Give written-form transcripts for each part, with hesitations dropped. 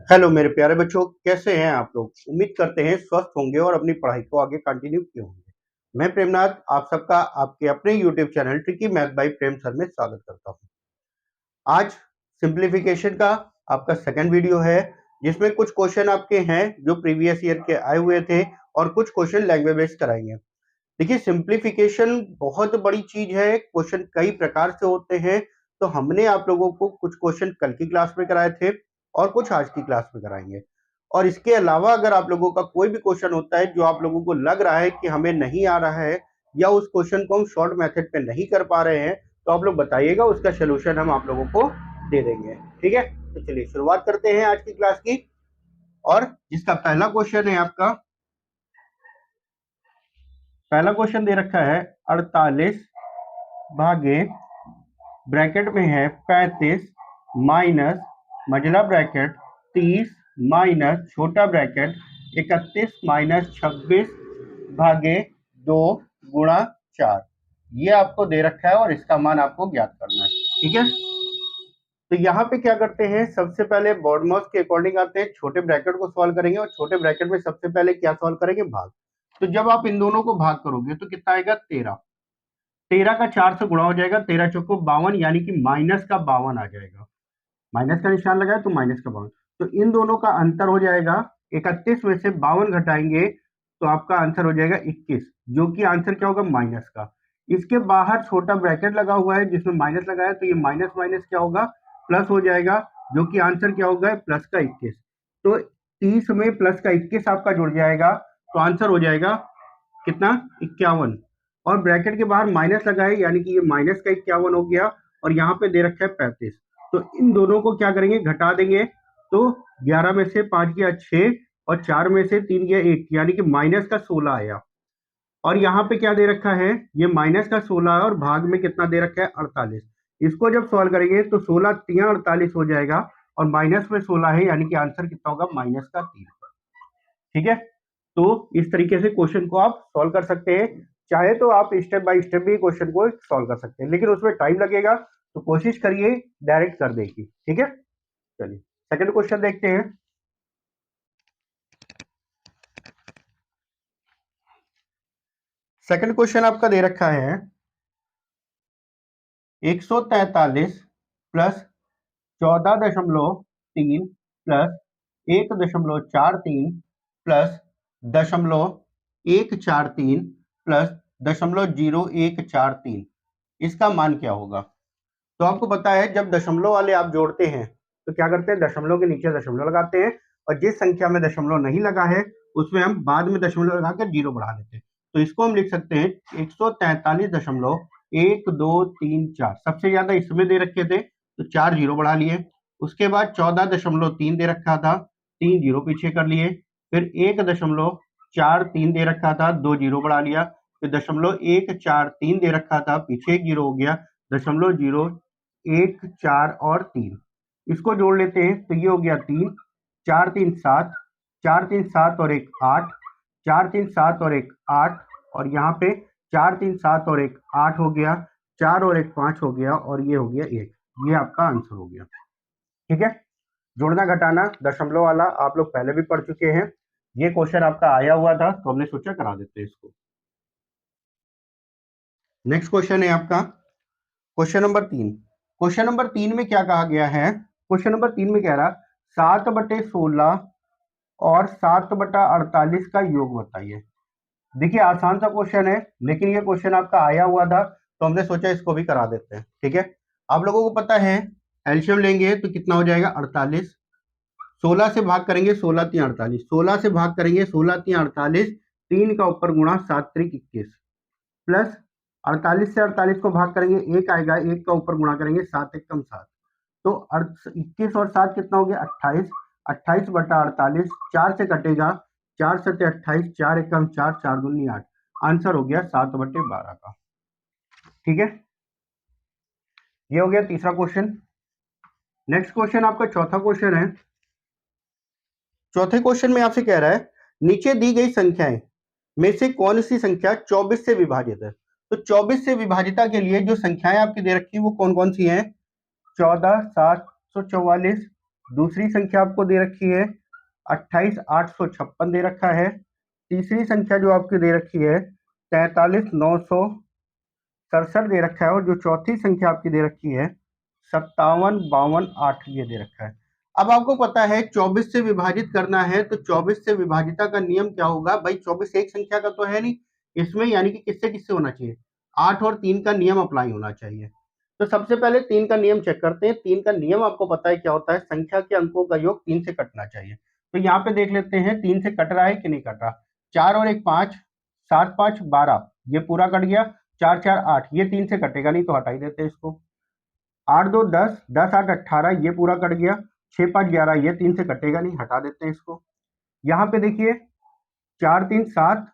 Hello मेरे प्यारे बच्चों, कैसे हैं आप लोग। उम्मीद करते हैं स्वस्थ होंगे और अपनी पढ़ाई को आगे कंटिन्यू किए होंगे। मैं प्रेमनाथ आप सबका आपके अपने YouTube channel tricky math bye प्रेम सर में स्वागत करता हूं। आज सिंप्लीफिकेशन का आपका सेकंड वीडियो है, जिसमें कुछ क्वेश्चन आपके हैं जो प्रीवियस ईयर के आए हुए थे और कुछ क्वेश्चन लैंग्वेज बेस्ड कराएंगे। देखिए, सिंप्लीफिकेशन बहुत बड़ी चीज है, क्वेश्चन कई प्रकार से होते हैं। तो हमने आप लोगों को कुछ क्वेश्चन कल की क्लास में कराए थे और कुछ आज की क्लास में कराएंगे। और इसके अलावा अगर आप लोगों का कोई भी क्वेश्चन होता है जो आप लोगों को लग रहा है कि हमें नहीं आ रहा है या उस क्वेश्चन को हम शॉर्ट मेथड पे नहीं कर पा रहे हैं, तो आप लोग बताइएगा, उसका सोल्यूशन हम आप लोगों को दे देंगे। ठीक है, तो चलिए शुरुआत करते हैं आज की क्लास की। और जिसका पहला क्वेश्चन है आपका, पहला क्वेश्चन दे रखा है 48 भागे ब्रैकेट में है 35 माइनस मझला ब्रैकेट 30 माइनस छोटा ब्रैकेट 31 माइनस 26 भागे 2 गुणा 4। ये आपको दे रखा है और इसका मान आपको ज्ञात करना है। ठीक है, तो यहाँ पे क्या करते हैं, सबसे पहले बॉडमॉस के अकॉर्डिंग आते हैं, छोटे ब्रैकेट को सॉल्व करेंगे और छोटे ब्रैकेट में सबसे पहले क्या सॉल्व करेंगे, भाग। तो जब आप इन दोनों को भाग करोगे तो कितना आएगा, 13। 13 का 4 से गुणा हो जाएगा, 13 चौको 52, यानी कि माइनस का 52 आ जाएगा। माइनस का निशान लगाए तो माइनस का 52। तो इन दोनों का अंतर हो जाएगा, 31 में से 52 घटाएंगे तो आपका आंसर हो जाएगा 21, जो कि आंसर क्या होगा, माइनस का। इसके बाहर छोटा ब्रैकेट लगा हुआ है जिसमें माइनस लगाया, तो ये माइनस माइनस क्या होगा, प्लस हो जाएगा, जो कि आंसर क्या होगा, प्लस का 21। तो 30 में प्लस का 21 आपका जुड़ जाएगा, तो आंसर हो जाएगा कितना, 51। और ब्रैकेट के बाहर माइनस लगाए, यानी कि ये माइनस का 51 हो गया, और यहाँ पे दे रखा है 35। तो इन दोनों को क्या करेंगे, घटा देंगे। तो 11 में से 5 गया 6 और 4 में से 3 गया 1, यानी कि माइनस का 16 आया। और यहाँ पे क्या दे रखा है, ये माइनस का 16 है और भाग में कितना दे रखा है, 48। इसको जब सॉल्व करेंगे तो 16 3 48 हो जाएगा, और माइनस में 16 है, यानी कि आंसर कितना होगा, माइनस का 3। ठीक है, तो इस तरीके से क्वेश्चन को आप सॉल्व कर सकते हैं। चाहे तो आप स्टेप बाय स्टेप भी क्वेश्चन को सॉल्व कर सकते हैं, लेकिन उसमें टाइम लगेगा, तो कोशिश करिए डायरेक्ट कर देगी। ठीक है, चलिए सेकंड क्वेश्चन देखते हैं। सेकंड क्वेश्चन आपका दे रखा है 143 प्लस 14.3 प्लस 1.43 प्लस 0.143 प्लस 0.0143, इसका मान क्या होगा। तो आपको पता है, जब दशमलव वाले आप जोड़ते हैं तो क्या करते हैं, दशमलव के नीचे दशमलव लगाते हैं, और जिस संख्या में दशमलव नहीं लगा है उसमें हम बाद में दशमलव लगाकर जीरो बढ़ा लेते हैं। तो इसको हम लिख सकते हैं 143.1234। सबसे ज्यादा इसमें दे रखे थे तो 4 जीरो बढ़ा लिए। उसके बाद 14.3 दे रखा था, 3 जीरो पीछे कर लिए। फिर 1.43 दे रखा था, 2 जीरो बढ़ा लिया। फिर 0.143 दे रखा था, पीछे 1 जीरो हो गया, 0.1 4 और 3। इसको जोड़ लेते हैं तो ये हो गया 3 4 3 7, 4 3 7 और 1 8, 4 3 7 और 1 8, और यहाँ पे 4 3 7 और 1 8 हो गया, 4 और 1 5 हो गया, और ये हो गया 1। ये आपका आंसर हो गया। ठीक है, जोड़ना घटाना दशमलव वाला आप लोग पहले भी पढ़ चुके हैं, ये क्वेश्चन आपका आया हुआ था, तो हमने सोचा करा देते हैं इसको। नेक्स्ट क्वेश्चन है आपका क्वेश्चन नंबर 3। क्वेश्चन नंबर 3 में क्या कहा गया है, क्वेश्चन नंबर 3 में कह रहा 7/16 और 7/48 का योग बताइए। देखिए, आसान सा क्वेश्चन है, लेकिन ये क्वेश्चन आपका आया हुआ था, तो हमने सोचा इसको भी करा देते हैं। ठीक है, आप लोगों को पता है एलसीएम लेंगे तो कितना हो जाएगा, 48। 16 से भाग करेंगे, 16 3 48, 16 से भाग करेंगे, 16 3 48, 3 का ऊपर गुणा 7 3 21, प्लस 48 से 48 को भाग करेंगे, 1 आएगा, 1 का ऊपर गुणा करेंगे, 7 1 कम 7, तो 21 और 7 कितना हो गया, 28। 28/48, 4 से कटेगा, 4 7 28, 4 1 कम 4, 4 दूनी 8, आंसर हो गया 7/12 का। ठीक है, ये हो गया तीसरा क्वेश्चन। नेक्स्ट क्वेश्चन आपका चौथा क्वेश्चन है। चौथे क्वेश्चन में आपसे कह रहा है, नीचे दी गई संख्याएं में से कौन सी संख्या 24 से विभाजित है। तो 24 से विभाजिता के लिए जो संख्याएं आपकी दे रखी है वो कौन कौन सी हैं, 14 744, दूसरी संख्या आपको दे रखी है 28,856 दे रखा है। तीसरी संख्या जो आपकी दे रखी है 43,967 दे रखा है। और जो चौथी संख्या आपकी दे रखी है 57,52,8 ये दे रखा है। अब आपको पता है 24 से विभाजित करना है, तो 24 से विभाजिता का नियम क्या होगा भाई? 24 एक संख्या का तो है नहीं इसमें, यानी कि किससे किससे होना चाहिए? 8 और 3 का नियम अप्लाई होना चाहिए। तो सबसे पहले 3 का नियम चेक करते हैं। 3 का नियम आपको पता है क्या होता है? संख्या के अंकों का योग 3 से कटना चाहिए। तो यहाँ पे देख लेते हैं 3 से कट रहा है कि नहीं कट रहा। 4 और 1 5, 7 5 12, ये पूरा कट गया। 4 4 8, ये 3 से कटेगा नहीं तो हटा ही देते हैं इसको। 8 2 10, 10 8 18, ये पूरा कट गया। 6 5 11, ये 3 से कटेगा नहीं, हटा देते हैं इसको। यहाँ पे देखिए 4 3 7,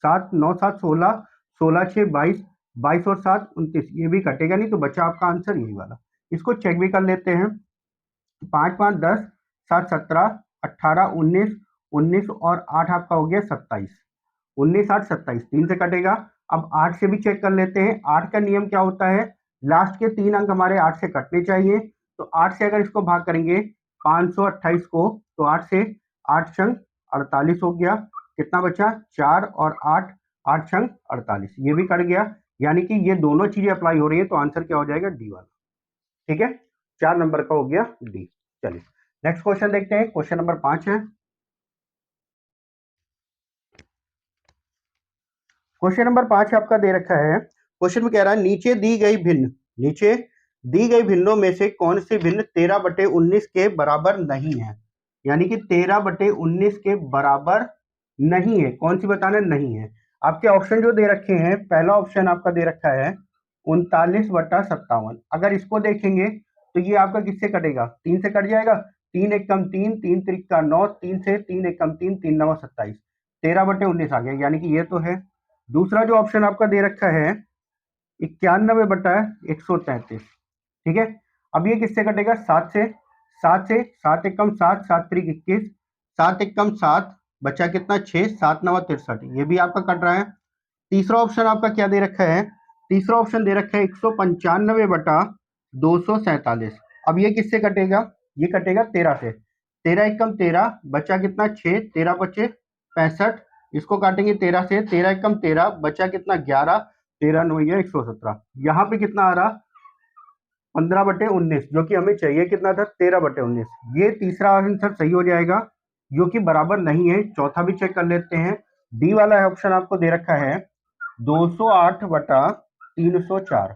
7 9 7 16, 16 6 22, 22 और 7 29, ये भी कटेगा नहीं, तो बचा आपका आंसर यही वाला। इसको चेक भी कर लेते हैं। 5 5 10, 7 17, 18 19, 19 और 8 आपका हो गया 27। 19 8 27, 3 से कटेगा। अब 8 से भी चेक कर लेते हैं। 8 का नियम क्या होता है? लास्ट के 3 अंक हमारे 8 से कटने चाहिए। तो 8 से अगर इसको भाग करेंगे 528 को, तो 8 से 8 छंग 48 हो गया। कितना बचा? 4 और 8, 8 छंग 48, ये भी कट गया। यानी कि ये दोनों चीजें अप्लाई हो रही है, तो आंसर क्या हो जाएगा? डी वाला। ठीक है, 4 नंबर का हो गया डी। चलिए नेक्स्ट क्वेश्चन देखते हैं। क्वेश्चन नंबर 5 है। क्वेश्चन नंबर 5 आपका दे रखा है। क्वेश्चन में कह रहा है नीचे दी गई भिन्नों में से कौन सी भिन्न 13/19 के बराबर नहीं है? यानी कि 13/19 के बराबर नहीं है। कौन सी बताना? नहीं है। आपके ऑप्शन जो दे रखे हैं, पहला ऑप्शन आपका दे रखा है 39/57। अगर इसको देखेंगे तो ये आपका किससे कटेगा? 3 से कट जाएगा। 3 1 कम 3, 3 त्रिक का 9, 3 से 3 1 कम 3, 3 9 27, 13/19 आ गया, यानी कि ये तो है। दूसरा जो ऑप्शन आपका दे रखा है 91/133। ठीक है, अब ये किससे कटेगा? 7 से। 7 1 कम 7, 7 त्रिक 21, 7 1 कम 7, बचा कितना? 6, 7 9 63, ये भी आपका कट रहा है। तीसरा ऑप्शन आपका क्या दे रखा है? तीसरा ऑप्शन दे रखा है 195/247। अब ये किससे कटेगा? ये कटेगा 13 से। 13 1 कम 13, बचा कितना? 6, 13 बचे 65, इसको काटेंगे 13 से। 13 1 कम 13, बचा कितना? 11, 13 9 117। यहाँ पे कितना आ रहा? 15/19, जो कि हमें चाहिए कितना था? 13/19। ये तीसरा आंसर सही हो जाएगा, जो कि बराबर नहीं है। चौथा भी चेक कर लेते हैं। डी वाला ऑप्शन आपको दे रखा है 208/304।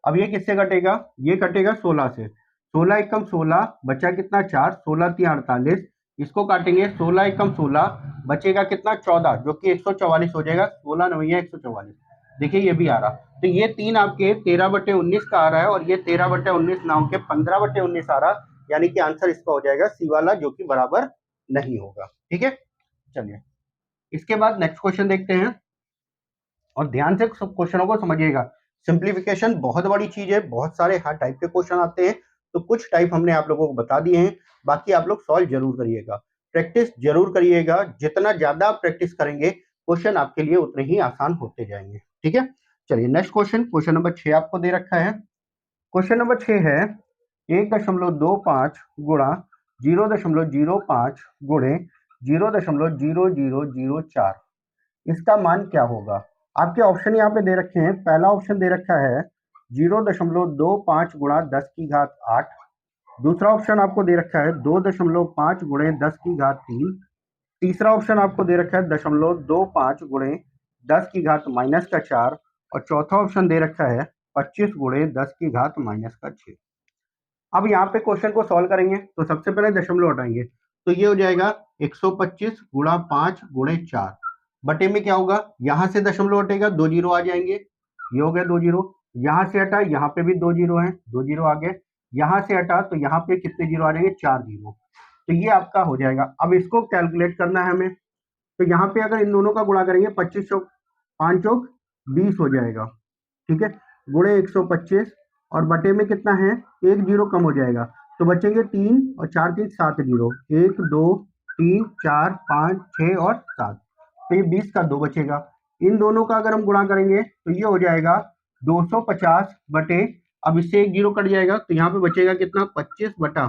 अब ये किससे कटेगा? ये कटेगा 16 से। 16 1 कम 16, बचा कितना? 4, 16 3 48, इसको काटेंगे। 16 1 कम 16, बचेगा कितना? 14, जो कि 144 हो जाएगा। 16 9 144, देखिए ये भी आ रहा। तो ये 3 आपके 13/19 का आ रहा है, और ये 13/19 ना होकर 15/19 आ रहा, यानी कि आंसर इसका हो जाएगा सी वाला, जो कि बराबर नहीं होगा। ठीक है, चलिए इसके बाद नेक्स्ट क्वेश्चन देखते हैं, और ध्यान से क्वेश्चनों को समझिएगा। सिंप्लीफिकेशन बहुत बड़ी चीज है, बहुत सारे हर टाइप के क्वेश्चन आते हैं, तो कुछ टाइप हमने आप लोगों को बता दिए हैं, बाकी आप लोग सॉल्व जरूर करिएगा, प्रैक्टिस जरूर करिएगा। जितना ज्यादा आप प्रैक्टिस करेंगे क्वेश्चन आपके लिए उतने ही आसान होते जाएंगे। ठीक है, चलिए नेक्स्ट क्वेश्चन, क्वेश्चन नंबर 6 आपको दे रखा है। क्वेश्चन नंबर 6 है 1.25 गुणा 0.05 गुणे 0.0004, इसका मान क्या होगा? आपके ऑप्शन यहाँ पे दे रखे हैं। पहला ऑप्शन दे रखा है 0.25 गुणा 10 की घात 8। दूसरा ऑप्शन आपको दे रखा है 2.5 गुणे 10 की घात 3। तीसरा ऑप्शन आपको दे रखा है 0.25 गुणे 10 की घात -4। और चौथा ऑप्शन दे रखा है 25 गुणे 10 की घात -6। अब यहाँ पे क्वेश्चन को सॉल्व करेंगे तो सबसे पहले दशमलव हटाएंगे, तो ये हो जाएगा 125 गुणा 5 गुणे 4 बटे में क्या होगा? यहाँ से दशमलव हटेगा, 2 जीरो आ जाएंगे, ये हो गया 2 जीरो। यहाँ से हटा, यहाँ पे भी 2 जीरो है, 2 जीरो आ गए। यहाँ से हटा तो यहाँ पे कितने जीरो आ जाएंगे? 4 जीरो। तो ये आपका हो जाएगा। अब इसको कैलकुलेट करना है हमें, तो यहाँ पे अगर इन दोनों का गुणा करेंगे 25 चौक 5 चौक 20 हो जाएगा। ठीक है, गुणे 125, और बटे में कितना है? 1 जीरो कम हो जाएगा, तो बचेंगे 3 और 4 3 7 जीरो, 1 2 3 4 5 6 और 7, तो ये 20 का 2 बचेगा। इन दोनों का अगर हम गुणा करेंगे तो ये हो जाएगा 250 बटे, अब इससे 1 जीरो कट जाएगा, तो यहाँ पे बचेगा कितना? 25 बटा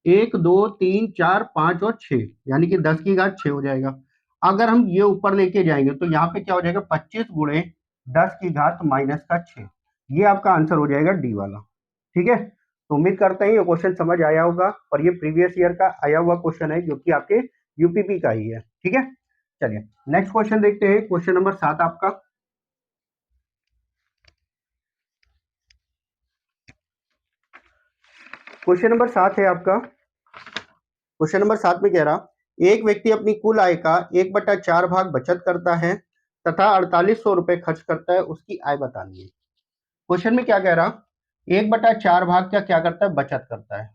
1 2 3 4 5 और 6, यानी कि 10 की घात 6 हो जाएगा। अगर हम ये ऊपर लेके जाएंगे तो यहाँ पे क्या हो जाएगा, 25 गुणे 10 की घात माइनस का 6। ये आपका आंसर हो जाएगा डी वाला। ठीक है, तो उम्मीद करते हैं ये क्वेश्चन समझ आया होगा, और ये प्रीवियस ईयर का आया हुआ क्वेश्चन है जो कि आपके यूपीपी का ही है। ठीक है, चलिए नेक्स्ट क्वेश्चन देखते हैं, क्वेश्चन नंबर 7 आपका। क्वेश्चन नंबर 7 है आपका। क्वेश्चन नंबर 7 में कह रहा, एक व्यक्ति अपनी कुल आय का 1/4 भाग बचत करता है तथा 4800 रुपए खर्च करता है, उसकी आय बतानी है। क्वेश्चन में क्या कह रहा, 1/4 भाग क्या करता है, बचत करता है।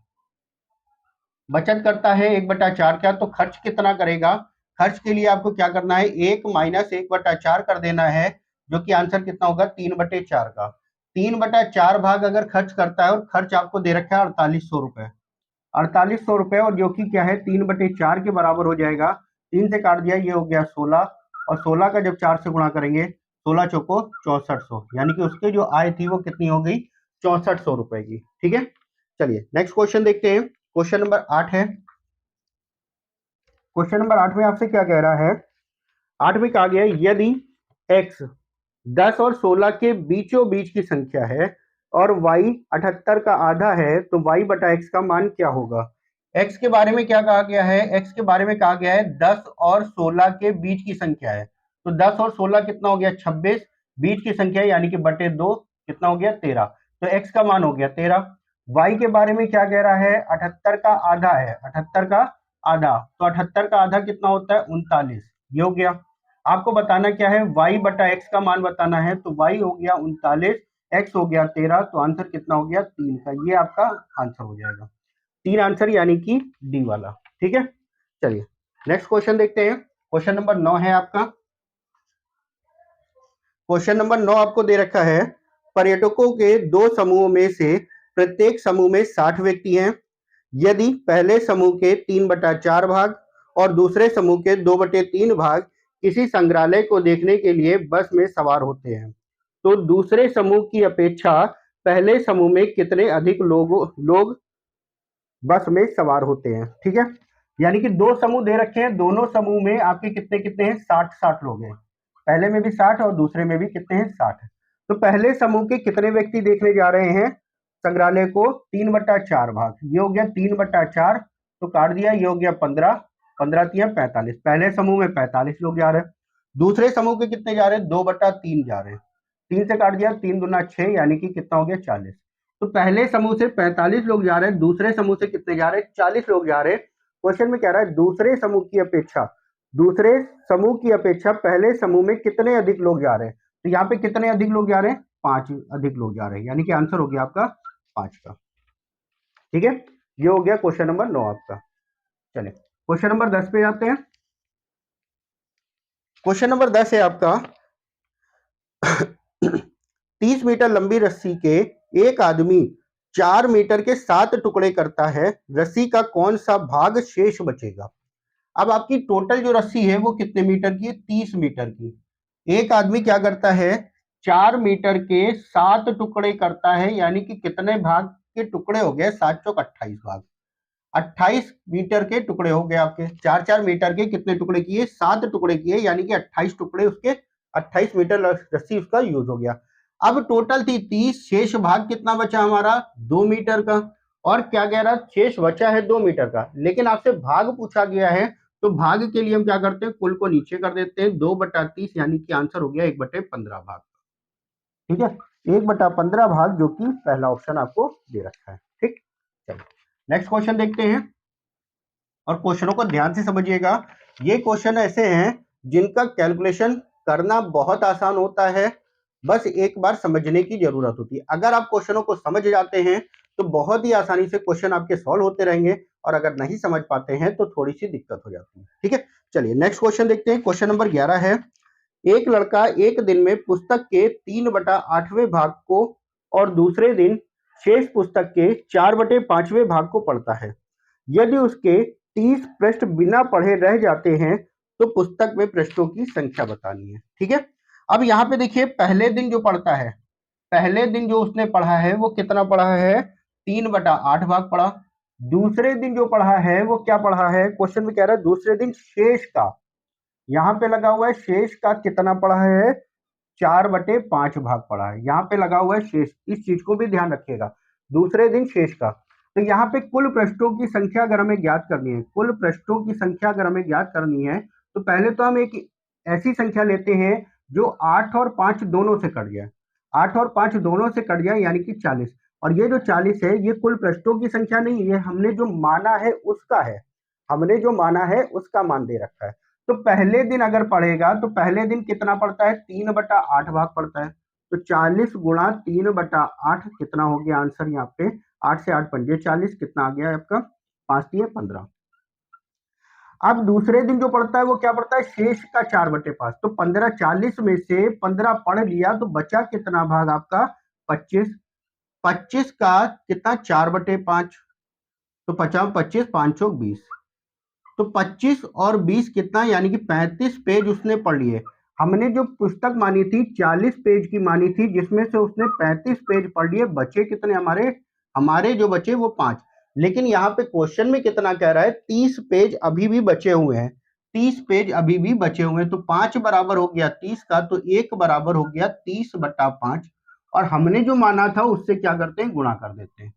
बचत करता है 1/4 क्या, तो खर्च कितना करेगा। खर्च के लिए आपको क्या करना है, 1 माइनस 1/4 कर देना है, जो कि आंसर कितना होगा, 3/4 का। 3/4 भाग अगर खर्च करता है, और खर्च आपको दे रखा है 4800 रुपए। 4800 रुपए, और जो कि क्या है 3/4 के बराबर हो जाएगा। 3 से काट दिया, ये हो गया 16, और 16 का जब 4 से गुणा करेंगे, 16 चौको 6400, यानी कि उसके जो आय थी वो कितनी हो गई, 6400 रुपए की। ठीक है, चलिए नेक्स्ट क्वेश्चन देखते हैं, क्वेश्चन नंबर 8 है। क्वेश्चन नंबर 8 में आपसे क्या कह रहा है, 8 में कहा गया है, यदि x 10 और 16 के बीचों बीच की संख्या है और y 78 का आधा है, तो y बटा x का मान क्या होगा। x के बारे में क्या कहा गया है, x के बारे में कहा गया है 10 और 16 के बीच की संख्या है, तो 10 और 16 कितना हो गया, 26, बीच की संख्या है यानी कि बटे 2, कितना हो गया 13, तो x का मान हो गया 13। y के बारे में क्या कह रहा है, 78 का आधा है, 78 का आधा, तो 78 का आधा कितना होता है, 39, ये हो गया। आपको बताना क्या है, y बटा x का मान बताना है, तो y हो गया 39, x हो गया 13, तो आंसर कितना हो गया, 3 का। ये आपका आंसर हो जाएगा, 3 आंसर, यानी कि डी वाला। ठीक है, चलिए नेक्स्ट क्वेश्चन देखते हैं, क्वेश्चन नंबर 9 है आपका। क्वेश्चन नंबर 9 आपको दे रखा है, पर्यटकों के 2 समूहों में से प्रत्येक समूह में 60 व्यक्ति हैं। यदि पहले समूह के 3/4 भाग और दूसरे समूह के 2/3 भाग किसी संग्रहालय को देखने के लिए बस में सवार होते हैं, तो दूसरे समूह की अपेक्षा पहले समूह में कितने अधिक लोग बस में सवार होते हैं। ठीक है, यानी कि 2 समूह दे रखे हैं, दोनों समूह में आपके कितने कितने हैं, 60 लोग हैं। पहले में भी 60 और दूसरे में भी कितने हैं, 60। तो पहले समूह के कितने व्यक्ति देखने जा रहे हैं संग्रहालय को, 3/4 भाग, ये हो गया 3/4, तो काट दिया, ये हो गया 15, 15 तिया 45, पहले समूह में 45 लोग जा रहे हैं। दूसरे समूह के कितने जा रहे हैं, 2/3 जा रहे हैं, 3 से काट दिया, 3 दूना 6, यानी कि कितना हो गया 40। तो पहले समूह से 45 लोग जा रहे हैं, दूसरे समूह से कितने जा रहे हैं, 40 लोग जा रहे हैं। क्वेश्चन में कह रहा है दूसरे समूह की अपेक्षा पहले समूह में कितने अधिक लोग जा रहे हैं, तो यहाँ पे कितने अधिक लोग जा रहे हैं, 5 अधिक लोग जा रहे हैं, यानी कि आंसर हो गया आपका 5 का। ठीक है, ये हो गया क्वेश्चन नंबर 9 आपका। चलिए क्वेश्चन नंबर 10 पे आते हैं। क्वेश्चन नंबर 10 है आपका, 30 मीटर लंबी रस्सी के एक आदमी 4 मीटर के 7 टुकड़े करता है, रस्सी का कौन सा भाग शेष बचेगा। अब आपकी टोटल जो रस्सी है वो कितने मीटर की है, 30 मीटर की। एक आदमी क्या करता है, 4 मीटर के 7 टुकड़े करता है, यानी कि कितने भाग के टुकड़े हो गए, 7 चौक 28 भाग, 28 मीटर के टुकड़े हो गए आपके। 4 मीटर के कितने टुकड़े किए, 7 टुकड़े किए, यानी कि 28 टुकड़े उसके, 28 मीटर रस्सी उसका यूज हो गया। अब टोटल थी 30, शेष भाग कितना बचा हमारा, 2 मीटर का। और क्या कह रहा, शेष बचा है 2 मीटर का, लेकिन आपसे भाग पूछा गया है, तो भाग के लिए हम क्या करते हैं, कुल को नीचे कर देते हैं, 2/30, यानी कि आंसर हो गया 1/15 भाग। ठीक है, 1/15 भाग, जो कि पहला ऑप्शन आपको दे रखा है। ठीक, चलो नेक्स्ट क्वेश्चन देखते हैं, और क्वेश्चनों को ध्यान से समझिएगा। ये क्वेश्चन ऐसे हैं जिनका कैलकुलेशन करना बहुत आसान होता है, बस एक बार समझने की जरूरत होती है। अगर आप क्वेश्चनों को समझ जाते हैं तो बहुत ही आसानी से क्वेश्चन आपके सॉल्व होते रहेंगे, और अगर नहीं समझ पाते हैं तो थोड़ी सी दिक्कत हो जाती है। ठीक है, चलिए नेक्स्ट क्वेश्चन देखते हैं, क्वेश्चन नंबर 11 है, एक लड़का एक दिन में पुस्तक के 3/8वें भाग को और दूसरे दिन शेष पुस्तक के 4/5वें भाग को पढ़ता है। यदि उसके 30 पृष्ठ बिना पढ़े रह जाते हैं, तो पुस्तक में पृष्ठों की संख्या बतानी है। ठीक है, अब यहाँ पे देखिए, पहले दिन जो पढ़ता है, पहले दिन जो उसने पढ़ा है वो कितना पढ़ा है, 3/8 भाग पढ़ा। दूसरे दिन जो पढ़ा है वो क्या पढ़ा है, क्वेश्चन में कह रहा है दूसरे दिन शेष का, यहाँ पे लगा हुआ है शेष का कितना पढ़ा है, 4/5 भाग पढ़ा है, यहाँ पे लगा हुआ है शेष, इस चीज को भी ध्यान रखिएगा, दूसरे दिन शेष का। तो यहाँ पे कुल पृष्ठों की संख्या अगर हमें ज्ञात करनी है, कुल पृष्ठों की संख्या अगर हमें ज्ञात करनी है, तो पहले तो हम एक ऐसी संख्या लेते हैं जो 8 और 5 दोनों से कट जाए, 8 और 5 दोनों से कट जाए यानी कि 40। और ये जो 40 है ये कुल पृष्ठों की संख्या नहीं है, हमने जो माना है उसका है, हमने जो माना है उसका मान दे रखा है। तो पहले दिन अगर पढ़ेगा तो पहले दिन कितना पड़ता है, 3/8 भाग पड़ता है। तो 40 गुणा 3/8 कितना हो गया आंसर यहाँ पे, 8 से 8 पंजे 40, कितना आ गया आपका, 5 3 15। अब दूसरे दिन जो पड़ता है वो क्या पड़ता है, शेष का 4/5। तो 15, 40 में से 15 पढ़ लिया तो बचा कितना भाग आपका, 25। 25 का कितना, 4/5। तो 50 25 5 20, तो 25 और 20 कितना, यानी कि 35 पेज उसने पढ़ लिए। हमने जो पुस्तक मानी थी 40 पेज की मानी थी, जिसमें से उसने 35 पेज पढ़ लिए, बचे कितने हमारे, हमारे जो बचे वो 5। लेकिन यहाँ पे क्वेश्चन में कितना कह रहा है, 30 पेज अभी भी बचे हुए हैं, 30 पेज अभी भी बचे हुए हैं। तो 5 बराबर हो गया 30 का, तो 1 बराबर हो गया 30/5। और हमने जो माना था उससे क्या करते हैं, गुणा कर देते हैं,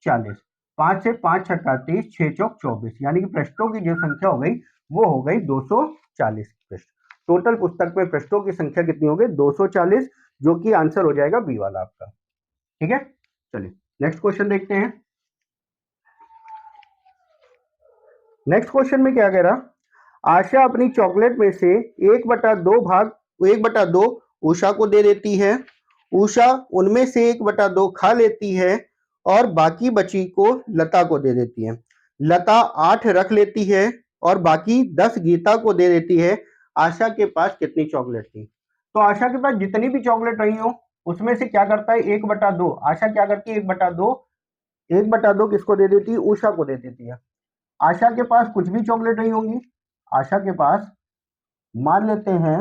40। 5 से 5 छक्का 30, 6 चौक 24, यानी कि पृष्ठों की जो संख्या हो गई वो हो गई 240 पृष्ठ। टोटल पुस्तक में पृष्ठों की संख्या कितनी हो गई, 240, जो कि आंसर हो जाएगा बी वाला आपका। ठीक है, चलिए नेक्स्ट क्वेश्चन देखते हैं। नेक्स्ट क्वेश्चन में क्या कह रहा, आशा अपनी चॉकलेट में से 1/2 भाग, 1/2 उषा को दे देती है, उषा उनमें से 1/2 खा लेती है और बाकी बची को लता को दे देती है। लता 8 रख लेती है और बाकी 10 गीता को दे देती है। आशा के पास कितनी चॉकलेट थी। तो आशा के पास जितनी भी चॉकलेट रही हो उसमें से क्या करता है, 1/2, आशा क्या करती है, 1/2, 1/2 किसको दे देती है, उषा को दे देती है। आशा के पास कुछ भी चॉकलेट नहीं होंगी, आशा के पास मान लेते हैं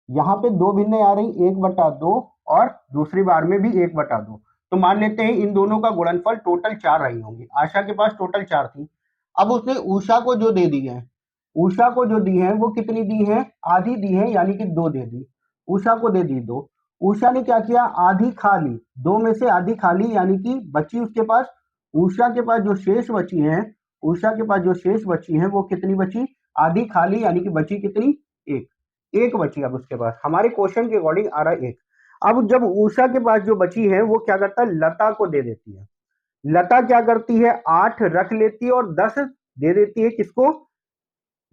यहाँ पे 2 भिन्नें आ रही, 1/2 और दूसरी बार में भी 1/2। तो मान लेते हैं इन दोनों का गुणनफल टोटल 4 रही होंगी, आशा के पास टोटल 4 थी। अब उसने उषा को जो दे दी है, उषा को जो दी है वो कितनी दी है, आधी दी है, यानी कि 2 दे दी, उषा को दे दी 2। उषा ने क्या किया, आधी खा ली, 2 में से आधी खा ली, यानी कि बची उसके पास, उषा के पास जो शेष बची है, उषा के पास जो शेष बची है वो कितनी बची, आधी खा ली, यानी कि बची कितनी, 1, 1 बची। अब उसके पास हमारे क्वेश्चन के अकॉर्डिंग आ रहा है 1। अब जब उषा के पास जो बची है वो क्या करता है, लता को दे देती है। लता क्या करती है, 8 रख लेती है और 10 दे देती है, किसको,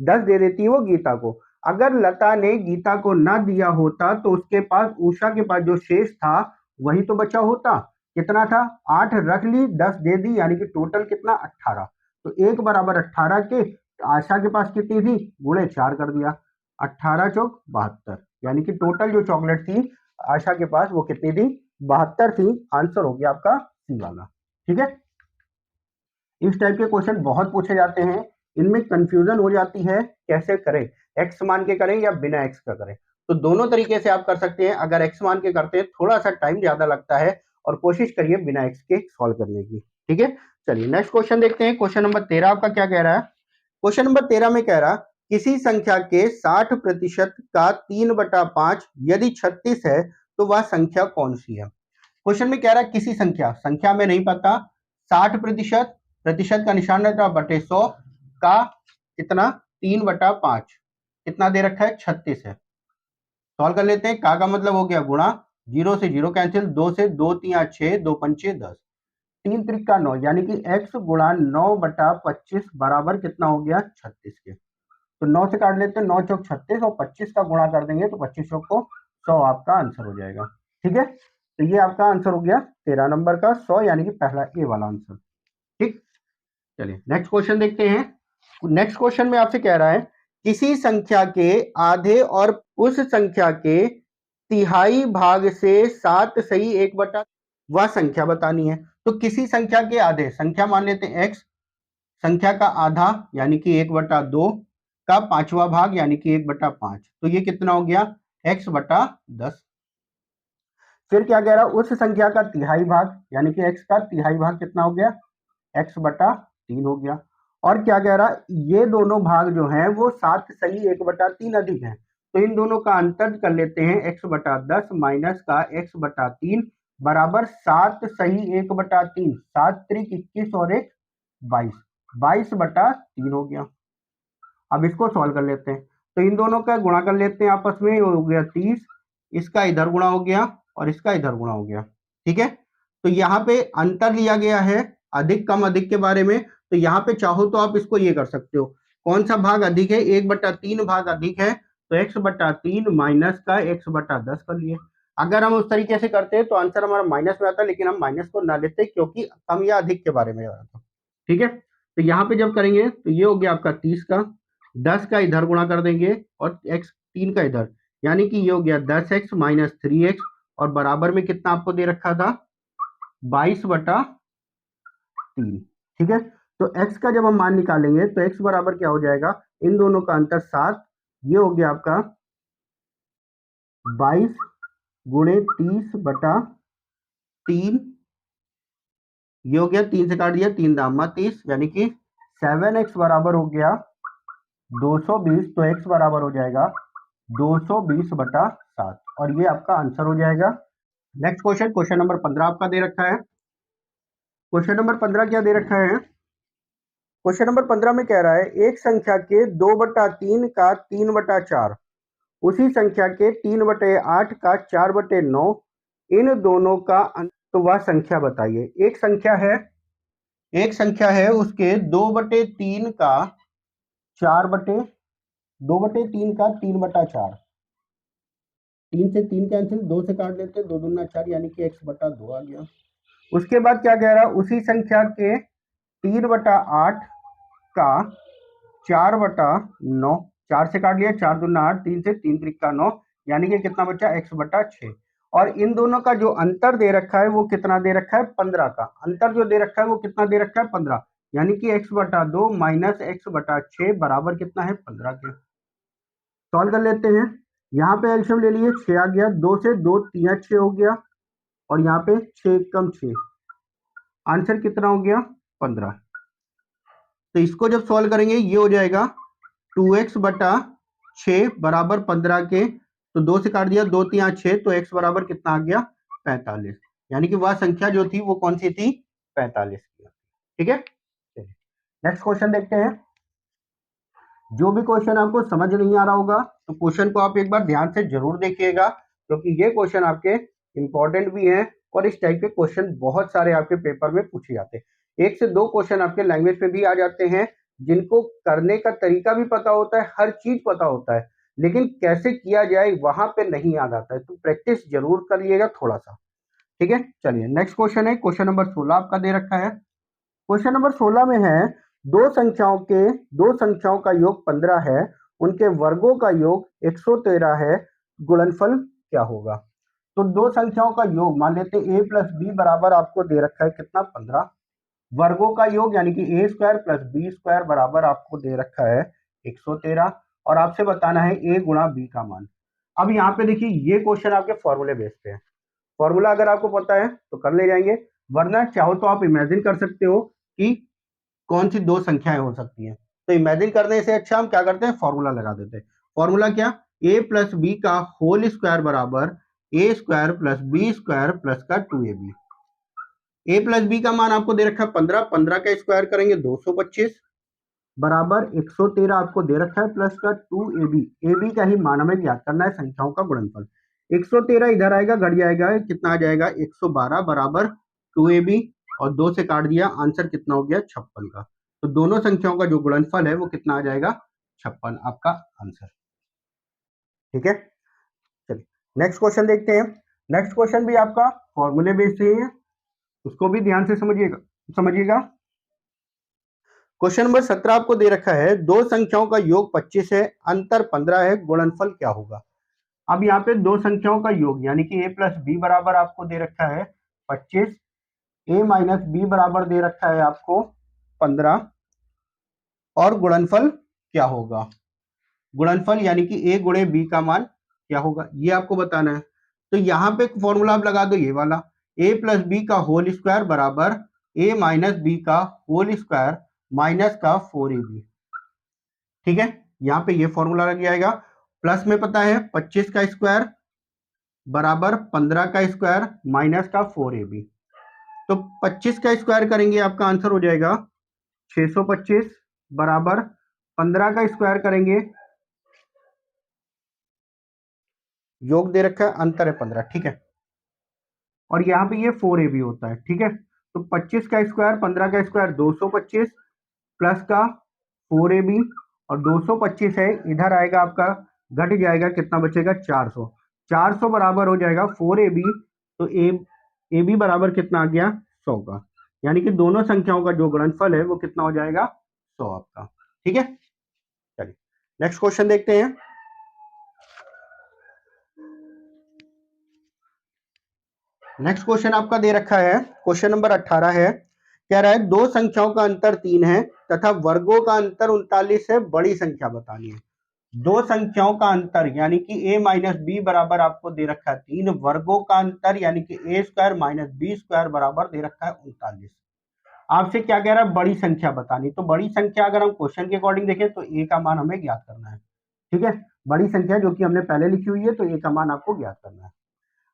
10 दे देती है वो गीता को। अगर लता ने गीता को ना दिया होता तो उसके पास, उषा के पास जो शेष था वही तो बचा होता, कितना था, 8 रख ली, 10 दे दी, यानी कि टोटल कितना, 18। तो 1 बराबर 18 के, आशा के पास कितनी थी, गुणे 4 कर दिया, 18 चौक 72, यानी कि टोटल जो चॉकलेट थी आशा के पास वो कितनी थी, 72 थी। आंसर हो गया आपका सी वाला। ठीक है, इस टाइप के क्वेश्चन बहुत पूछे जाते हैं, इनमें कंफ्यूजन हो जाती है कैसे करें, एक्स मान के करें या बिना एक्स का करें। तो दोनों तरीके से आप कर सकते हैं। अगर एक्स मान के करते हैं थोड़ा सा टाइम ज्यादा लगता है, और कोशिश करिए बिना एक्स के सॉल्व करने की। ठीक है, चलिए नेक्स्ट क्वेश्चन देखते हैं। क्वेश्चन नंबर 13 आपका क्या कह रहा है, क्वेश्चन नंबर 13 में कह रहा, किसी संख्या के 60% का 3/5 यदि 36 है तो वह संख्या कौन सी है। क्वेश्चन में कह रहा है किसी संख्या, संख्या में नहीं पता, 60%, प्रतिशत का निशान रहता बटे 100 का कितना, 3/5, कितना दे रखा है, 36 है। सॉल्व कर लेते हैं, का मतलब हो गया गुणा, 0 से 0 कैंसिल, 2 से 2 3 6, 2 पंचे 10, 3 त्रिका 9, यानी कि x गुणा 9/25 बराबर कितना हो गया, 36 के। तो 9 से काट लेते हैं, 9 चौक 36 और 25 का गुणा कर देंगे तो 25 चौक को 100 आपका आंसर हो जाएगा। ठीक है, तो ये आपका आंसर हो गया 13 नंबर का 100, यानी कि पहला ए वाला आंसर। ठीक, चलिए नेक्स्ट क्वेश्चन देखते हैं। नेक्स्ट क्वेश्चन में आपसे कह रहा है किसी संख्या के आधे और उस संख्या के तिहाई भाग से 7 सही 1/, वह संख्या बतानी है। तो किसी संख्या के आधे, संख्या मान लेते हैं x, संख्या का आधा यानी कि 1/2 का 5वां भाग यानी कि 1/5, तो ये कितना हो गया, x/10। फिर क्या कह रहा है, उस संख्या का तिहाई भाग, यानी कि x का तिहाई भाग कितना हो गया, x/3 हो गया। और क्या कह रहा, ये दोनों भाग जो हैं वो 7 सही 1/3 अधिक हैं, तो इन दोनों का अंतर कर लेते हैं, x/10 माइनस का x/3 बराबर 7 सही 1/3, 7 त्रिक 21 और 1 22, 22/3 हो गया। अब इसको सॉल्व कर लेते हैं, तो इन दोनों का गुणा कर लेते हैं आपस में, हो गया 30, इसका इधर गुणा हो गया और इसका इधर गुणा हो गया। ठीक है, तो यहाँ पे अंतर लिया गया है अधिक कम अधिक के बारे में, तो यहाँ पे चाहो तो आप इसको ये कर सकते हो, कौन सा भाग अधिक है, 1/3 भाग अधिक है, तो x/3 माइनस का x/10 कर लिए। अगर हम उस तरीके से करते हैं तो आंसर हमारा माइनस में आता, लेकिन हम माइनस को ना लेते क्योंकि कम या अधिक के बारे में आता। ठीक है, तो यहाँ पे जब करेंगे तो ये हो गया आपका 30 का, 10 का इधर गुणा कर देंगे और x 3 का इधर, यानी कि ये हो गया 10x माइनस 3x, और बराबर में कितना आपको दे रखा था, 22/3। ठीक है, तो x का जब हम मान निकालेंगे तो x बराबर क्या हो जाएगा, इन दोनों का अंतर 7, ये हो गया आपका 22 गुणे 30/3, ये हो गया 3 से काट दिया, 3 दामा 30, यानी कि 7x बराबर हो गया 220, तो x बराबर हो जाएगा 220/7, और ये आपका आंसर हो जाएगा। नेक्स्ट क्वेश्चन, क्वेश्चन नंबर 15 आपका दे रखा है। क्वेश्चन नंबर 15 क्या दे रखा है, क्वेश्चन नंबर 15 में कह रहा है एक संख्या के 2/3 का 3/4 उसी संख्या के 3/8 का 4/9, इन दोनों का तो वह संख्या बताइए। एक संख्या है उसके 2/3 का 2/3 का 3/4, 3 से 3 कैंसिल, 2 से काट लेते, 2 दूना 4, यानी कि x/2 आ गया। उसके बाद क्या कह रहा है, उसी संख्या के 3/8 का 4/9, 4 से काट लिया, 4 दूना 8, 3 से 3 त्रिक का 9, यानी कि कितना बचा, x/6। और इन दोनों का जो अंतर दे रखा है वो कितना दे रखा है, 15 का अंतर जो दे रखा है वो कितना दे रखा है, 15, यानी कि x/2 माइनस x/6 बराबर कितना है, 15 के। सॉल्व कर लेते हैं, यहाँ पे एलसीएम ले लिए, 6 आ गया, 2 से 2 3 6 हो गया, और यहाँ पे 6 कम 6, आंसर कितना हो गया, 15। तो इसको जब सॉल्व करेंगे ये हो जाएगा 2x/6 बराबर 15 के, तो 2 से काट दिया, 2 3 6, तो x बराबर कितना आ गया, 45, यानी कि वह संख्या जो थी वो कौन सी थी, 45 की। ठीक है, नेक्स्ट क्वेश्चन देखते हैं। जो भी क्वेश्चन आपको समझ नहीं आ रहा होगा तो क्वेश्चन को आप एक बार ध्यान से जरूर देखिएगा, क्योंकि ये क्वेश्चन आपके इंपॉर्टेंट भी हैं, और इस टाइप के क्वेश्चन बहुत सारे आपके पेपर में पूछे जाते हैं। 1 से 2 क्वेश्चन आपके लैंग्वेज में भी आ जाते हैं, जिनको करने का तरीका भी पता होता है, हर चीज पता होता है, लेकिन कैसे किया जाए वहां पे नहीं याद आता है, तो प्रैक्टिस जरूर करिएगा थोड़ा सा। ठीक है, चलिए नेक्स्ट क्वेश्चन है, क्वेश्चन नंबर 16 आपका दे रखा है। क्वेश्चन नंबर 16 में है दो संख्याओं का योग 15 है, उनके वर्गों का योग 113 है, गुणनफल क्या होगा। तो दो संख्याओं का योग मान लेते हैं a प्लस बी बराबर आपको दे रखा है कितना, 15, वर्गों का योग यानी कि a square plus B square बराबर आपको दे रखा है 113, और आपसे बताना है a गुणा b का मान। अब यहाँ पे देखिए ये क्वेश्चन आपके फॉर्मूले बेस पे है, फॉर्मूला अगर आपको पता है तो कर ले जाएंगे, वरना चाहो तो आप इमेजिन कर सकते हो कि कौन सी दो संख्याएं हो सकती हैं। तो इमेजिन करने से अच्छा हम क्या करते हैं, फॉर्मूला लगा देते हैं। फॉर्मूला क्या, a प्लस बी का होल स्क्वायर बराबर a square plus B square plus का 2ab। a प्लस बी का मान आपको दे रखा है 15, 15 का स्क्वायर करेंगे 225 बराबर 113 आपको दे रखा है, प्लस का 2ab, ab का ही मान हमें ज्ञात करना है, संख्याओं का गुणनफल। 113 इधर आएगा, घट जाएगा, कितना आ जाएगा, 112 बराबर 2ab, और 2 से काट दिया, आंसर कितना हो गया, 56 का। तो दोनों संख्याओं का जो गुणनफल है वो कितना आ जाएगा, 56 आपका आंसर। ठीक है, चलिए नेक्स्ट क्वेश्चन देखते हैं। नेक्स्ट क्वेश्चन भी आपका फॉर्मूले बेस्ड ही है, उसको भी ध्यान से समझिएगा। क्वेश्चन नंबर 17 आपको दे रखा है दो संख्याओं का योग 25 है, अंतर 15 है, गुणनफल क्या होगा। अब यहाँ पे दो संख्याओं का योग यानी कि a प्लस बी बराबर आपको दे रखा है 25, a माइनस बी बराबर दे रखा है आपको 15, और गुणनफल क्या होगा। गुणनफल यानी कि a गुणे b का मान क्या होगा, ये आपको बताना है। तो यहाँ पे फॉर्मूला आप लगा दो ये वाला, a प्लस बी का होल स्क्वायर बराबर ए माइनस बी का होल स्क्वायर माइनस का 4ab। ठीक है, यहाँ पे ये फॉर्मूला लग जाएगा। प्लस में पता है 25 का स्क्वायर बराबर 15 का स्क्वायर माइनस का 4ab। तो 25 का स्क्वायर करेंगे आपका आंसर हो जाएगा 625 बराबर 15 का स्क्वायर करेंगे, योग दे रखा है, अंतर है 15। ठीक है, और यहाँ पे ये 4ab होता है। ठीक है, तो 25 का स्क्वायर 15 का स्क्वायर 225 प्लस का 4ab, और 225 है इधर आएगा आपका, घट जाएगा, कितना बचेगा 400। 400 बराबर हो जाएगा 4ab, तो ab बराबर कितना आ गया 100 का, यानी कि दोनों संख्याओं का जो गुणनफल है वो कितना हो जाएगा 100 आपका। ठीक है, चलिए नेक्स्ट क्वेश्चन देखते हैं। नेक्स्ट क्वेश्चन आपका दे रखा है, क्वेश्चन नंबर 18 है। कह रहा है दो संख्याओं का अंतर 3 है तथा वर्गों का अंतर 39 है, बड़ी संख्या बतानी है। दो संख्याओं का अंतर यानी कि a माइनस बी बराबर आपको दे रखा है 3, वर्गों का अंतर यानी कि ए स्क्वायर माइनस बी स्क्वायर बराबर दे रखा है 39। आपसे क्या कह रहा है, बड़ी संख्या बतानी। तो बड़ी संख्या अगर हम क्वेश्चन के अकॉर्डिंग देखें तो a का मान हमें ज्ञात करना है। ठीक है, बड़ी संख्या जो कि हमने पहले लिखी हुई है, तो a का मान आपको ज्ञात करना है।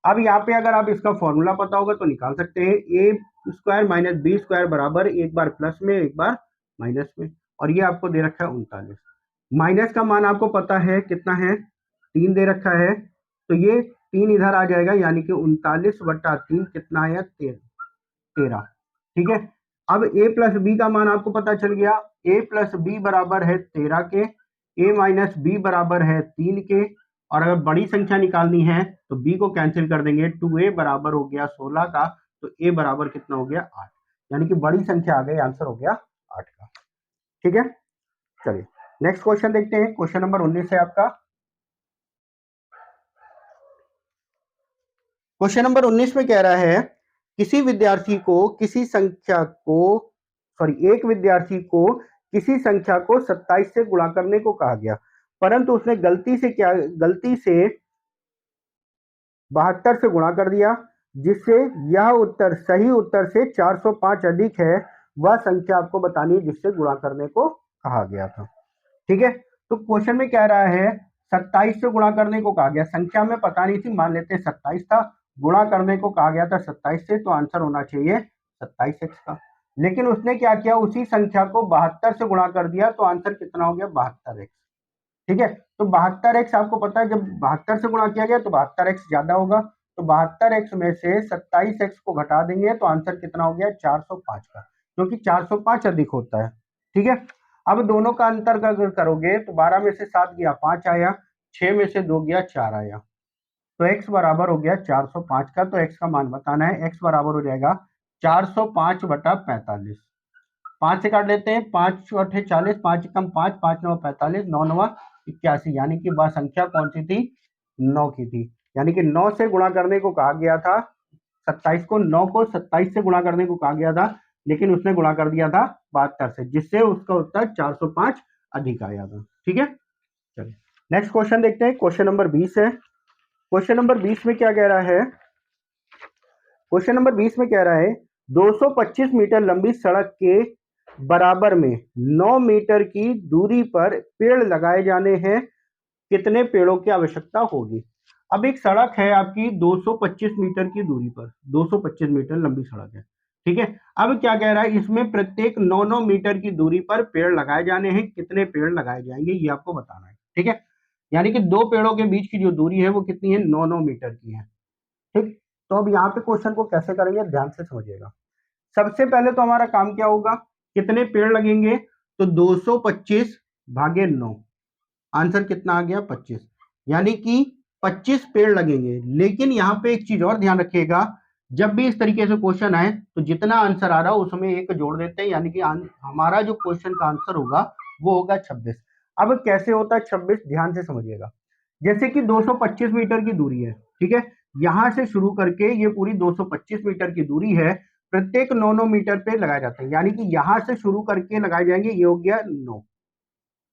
अब यहाँ पे अगर आप इसका फॉर्मूला पता होगा तो निकाल सकते हैं, ए स्क्वायर माइनस बी स्क्वायर बराबर एक बार प्लस में एक बार माइनस में, और ये आपको दे रखा है 39। माइनस का मान आपको पता है कितना है, 3 दे रखा है, तो ये 3 इधर आ जाएगा, यानी कि 39/3 कितना आया 13। ठीक है, अब a प्लस बी का मान आपको पता चल गया, a प्लस बी बराबर है 13 के, a माइनस बी बराबर है 3 के, और अगर बड़ी संख्या निकालनी है तो b को कैंसिल कर देंगे, 2a बराबर हो गया 16 का, तो a बराबर कितना हो गया 8, यानी कि बड़ी संख्या आ गई, आंसर हो गया 8 का। ठीक है, चलिए नेक्स्ट क्वेश्चन देखते हैं, क्वेश्चन नंबर 19 है आपका। क्वेश्चन नंबर 19 में कह रहा है किसी विद्यार्थी को किसी संख्या को एक विद्यार्थी को किसी संख्या को 27 से गुणा करने को कहा गया, परंतु उसने गलती से 72 से गुणा कर दिया, जिससे यह उत्तर सही उत्तर से 405 अधिक है। वह संख्या आपको बतानी है जिससे गुणा करने को कहा गया था। ठीक है, तो क्वेश्चन में कह रहा है 27 से गुणा करने को कहा गया, संख्या में पता नहीं थी, मान लेते 27 था, गुणा करने को कहा गया था 27 से, तो आंसर होना चाहिए 27x का। लेकिन उसने क्या किया, उसी संख्या को 72 से गुणा कर दिया, तो आंसर कितना हो गया 72x। ठीक है, तो 72x आपको पता है, जब 72 से गुणा किया गया तो 72x ज्यादा होगा, तो 72x में से 27x को घटा देंगे तो आंसर कितना हो गया 405 का, क्योंकि 405 अधिक होता है। ठीक है, अब दोनों का अंतर का अगर करोगे तो 12 में से 7 गया 5 आया, 6 में से 2 गया 4 आया, तो x बराबर हो गया 405 का। तो x का मान बताना है, x बराबर हो जाएगा 405/45। 5 से काट लेते हैं, 5 8 40, 5 कम 5, 5 9 45, 9 9 81, यानी कि वह संख्या कौन सी थी, 9 की थी। यानी कि 9 से गुणा करने को कहा गया था 27 को, 9 को 27 से गुणा करने को कहा गया था, लेकिन उसने गुणा कर दिया था 72 से, जिससे उसका उत्तर 405 अधिक आया था। ठीक है, चलिए नेक्स्ट क्वेश्चन देखते हैं, क्वेश्चन नंबर 20 है। क्वेश्चन नंबर 20 में क्या कह रहा है, क्वेश्चन नंबर 20 में कह रहा है 225 मीटर लंबी सड़क के बराबर में 9 मीटर की दूरी पर पेड़ लगाए जाने हैं, कितने पेड़ों की आवश्यकता होगी। अब एक सड़क है आपकी 225 मीटर की दूरी पर, 225 मीटर लंबी सड़क है। ठीक है, अब क्या कह रहा है, इसमें प्रत्येक 9 मीटर की दूरी पर पेड़ लगाए जाने हैं, कितने पेड़ लगाए जाएंगे ये आपको बताना है। ठीक है, यानी कि दो पेड़ों के बीच की जो दूरी है वो कितनी है, 9 मीटर की है। ठीक, तो अब यहाँ पे क्वेश्चन को कैसे करेंगे ध्यान से समझिएगा। सबसे पहले तो हमारा काम क्या होगा, कितने पेड़ लगेंगे, तो 225 भागे 9, आंसर कितना आ गया 25, यानी कि 25 पेड़ लगेंगे। लेकिन यहाँ पे एक चीज और ध्यान रखिएगा, जब भी इस तरीके से क्वेश्चन आए तो जितना आंसर आ रहा है उसमें एक जोड़ देते हैं, यानी कि हमारा जो क्वेश्चन का आंसर होगा वो होगा 26। अब कैसे होता है 26, ध्यान से समझिएगा। जैसे कि 225 मीटर की दूरी है, ठीक है, यहां से शुरू करके ये पूरी 225 मीटर की दूरी है, प्रत्येक 9 मीटर पे लगाए जाते हैं, यानी कि यहां से शुरू करके लगाए जाएंगे, ये हो गया 9,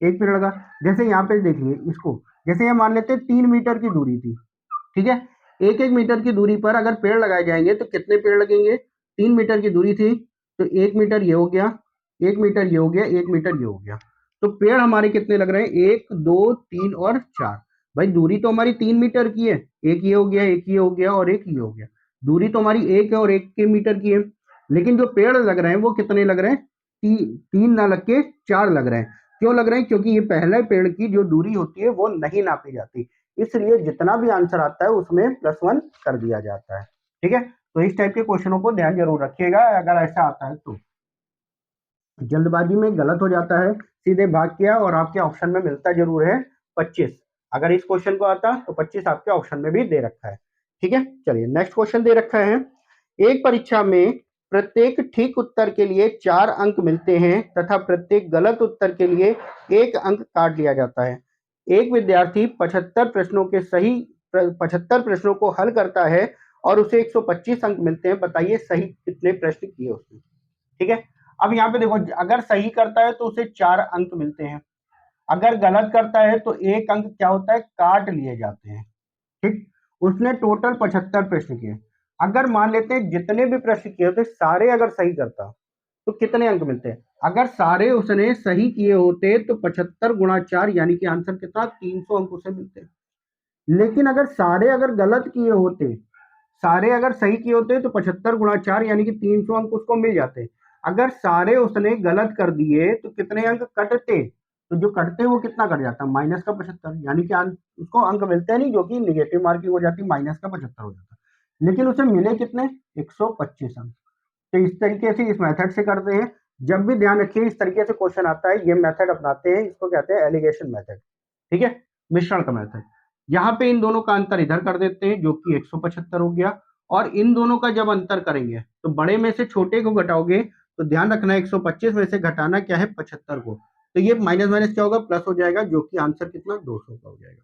एक पेड़ लगा। जैसे यहाँ पे देखिए इसको, जैसे ये मान लेते हैं 3 मीटर की दूरी थी, ठीक है, 1 1 मीटर की दूरी पर अगर पेड़ लगाए जाएंगे तो कितने पेड़ लगेंगे, 3 मीटर की दूरी थी तो 1 मीटर ये हो गया, 1 मीटर ये हो गया, 1 मीटर ये हो गया। तो पेड़ हमारे कितने लग रहे हैं? 1 2 3 और 4। भाई दूरी तो हमारी 3 मीटर की है, एक ये हो गया, एक ये हो गया और एक ये हो गया। दूरी तो हमारी 1 है और 1 के मीटर की है, लेकिन जो पेड़ लग रहे हैं वो कितने लग रहे हैं? 3 ना लग के 4 लग रहे हैं। क्यों लग रहे हैं? क्योंकि ये पहले पेड़ की जो दूरी होती है वो नहीं नापी जाती, इसलिए जितना भी आंसर आता है उसमें +1 कर दिया जाता है। ठीक है, तो इस टाइप के क्वेश्चनों को ध्यान जरूर रखिएगा अगर ऐसा आता है तो। जल्दबाजी में गलत हो जाता है, सीधे भाग किया और आपके ऑप्शन में मिलता जरूर है 25। अगर इस क्वेश्चन को आता तो 25 आपके ऑप्शन में भी दे रखा है। ठीक है, चलिए नेक्स्ट क्वेश्चन दे रखा है। एक परीक्षा में प्रत्येक ठीक उत्तर के लिए 4 अंक मिलते हैं तथा प्रत्येक गलत उत्तर के लिए 1 अंक काट लिया जाता है। एक विद्यार्थी 75 प्रश्नों को हल करता है और उसे 125 अंक मिलते हैं। बताइए सही कितने प्रश्न किए उसने। ठीक है, अब यहाँ पे देखो, अगर सही करता है तो उसे 4 अंक मिलते हैं, अगर गलत करता है तो 1 अंक क्या होता है? काट लिए जाते हैं। ठीक, उसने टोटल 75 प्रश्न किए। अगर मान लेते हैं जितने भी प्रश्न किए होते सारे अगर सही करता तो कितने अंक मिलते हैं? अगर सारे उसने सही किए होते तो 75 गुणा 4 यानी कि आंसर कितना? 300 अंक उसे मिलते हैं। लेकिन अगर सारे अगर गलत किए होते, सारे अगर सही किए होते तो 75 गुणा 4 यानी कि 300 अंक उसको मिल जाते। अगर सारे उसने गलत कर दिए तो कितने अंक कटते? तो जो कटते वो कितना कट जाता? माइनस का 75, यानी कि उसको अंक मिलते नहीं, जो कि निगेटिव मार्किंग हो जाती, माइनस का 75 हो जाता। लेकिन उसे मिले कितने? 125 अंक। तो इस तरीके से इस मेथड से करते हैं। जब भी ध्यान रखिए इस तरीके से क्वेश्चन आता है, ये मेथड अपनाते हैं, इसको कहते हैं एलिगेशन मेथड। ठीक है, मिश्रण का मेथड। यहाँ पे इन दोनों का अंतर इधर कर देते हैं जो कि 175 हो गया, और इन दोनों का जब अंतर करेंगे तो बड़े में से छोटे को घटाओगे तो ध्यान रखना 125 में से घटाना क्या है? 75 को। तो ये माइनस माइनस क्या होगा? प्लस हो जाएगा, जो कि आंसर कितना? 200 का हो जाएगा।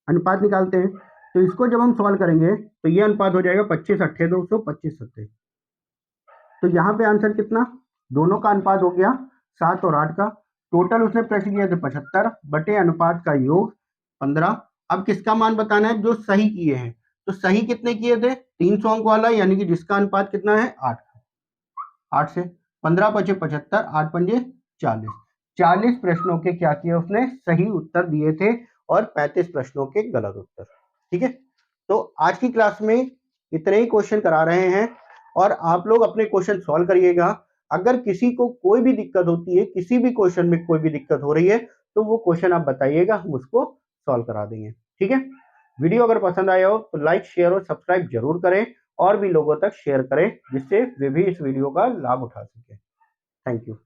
अनुपात निकालते हैं, तो इसको जब हम सॉल्व करेंगे तो ये अनुपात हो जाएगा 25 अट्ठे 200, 25 सत्ते। तो यहाँ पे आंसर कितना? दोनों का अनुपात हो गया 7 और 8 का। टोटल उसने प्रश्न किए थे 75 बटे अनुपात का योग 15। अब किसका मान बताना है? जो सही किए हैं। तो सही कितने किए थे? 300 अंक वाला, यानी कि जिसका अनुपात कितना है? 8। 8 से 15 पचे 75, 8 पंजे 40। 40 प्रश्नों के क्या किए उसने? सही उत्तर दिए थे, और 35 प्रश्नों के गलत उत्तर। ठीक है, तो आज की क्लास में इतने ही क्वेश्चन करा रहे हैं, और आप लोग अपने क्वेश्चन सॉल्व करिएगा। अगर किसी को कोई भी दिक्कत होती है, किसी भी क्वेश्चन में कोई भी दिक्कत हो रही है, तो वो क्वेश्चन आप बताइएगा, हम उसको सॉल्व करा देंगे। ठीक है, वीडियो अगर पसंद आया हो तो लाइक शेयर और सब्सक्राइब जरूर करें, और भी लोगों तक शेयर करें, जिससे वे भी इस वीडियो का लाभ उठा सके। Thank you.